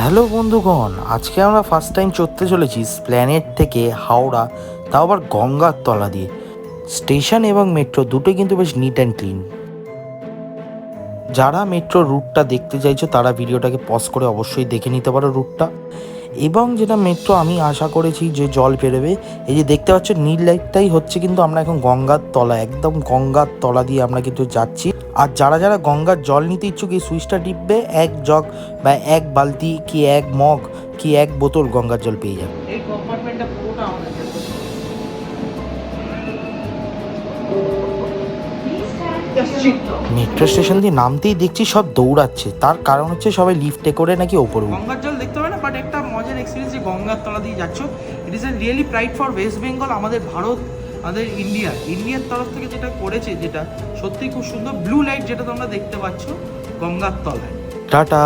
Hello বন্ধুগণ, আজকে আমরা ফার্স্ট টাইম চড়তে চলেছি স্প্ল্যানেড থেকে হাওড়া, তাও আবার গঙ্গার তলা দিয়ে। স্টেশন এবং মেট্রো দুটোই কিন্তু বেশ নিট অ্যান্ড ক্লিন। যারা মেট্রো রুটটা দেখতে চাইছো তারা ভিডিওটাকে পজ করে অবশ্যই দেখে নিতে পারো রুটটা। এবং যেটা মেট্রো আমি আশা করেছি যে জল বেরোবে, এই যে দেখতে পাচ্ছ নীল লাইটটাই হচ্ছে কিন্তু আমরা এখন গঙ্গার তলা, একদম গঙ্গার তলা দিয়ে আমরা কিন্তু যাচ্ছি। আর যারা যারা গঙ্গার জল নিতে ইচ্ছুক এই সুইচটা টিপবে, এক জগ বা এক বালতি কি এক মগ কি এক বোতল গঙ্গার জল পেয়ে যাবে। এই কম্পার্টমেন্টটা পুরোটা আমাদের জন্য। মেট্রো স্টেশন দিয়ে নামতেই দেখছি সব দৌড়াচ্ছে, তার কারণ হচ্ছে সবাই লিফটে করে নাকি ওপরে উঠবে। গঙ্গার জল দেখতে হবে না, বাট একটা মজার এক্সপিরিয়েন্স যে গঙ্গার তলা দিয়ে যাচ্ছ। It is a really pride for West Bengal, আমাদের ভারত, আমাদের ইন্ডিয়ার তরফ থেকে যেটা করেছে, যেটা সত্যি খুব সুন্দর। ব্লু লাইট যেটা তোমরা দেখতে পাচ্ছ গঙ্গার তলায়। টাটা।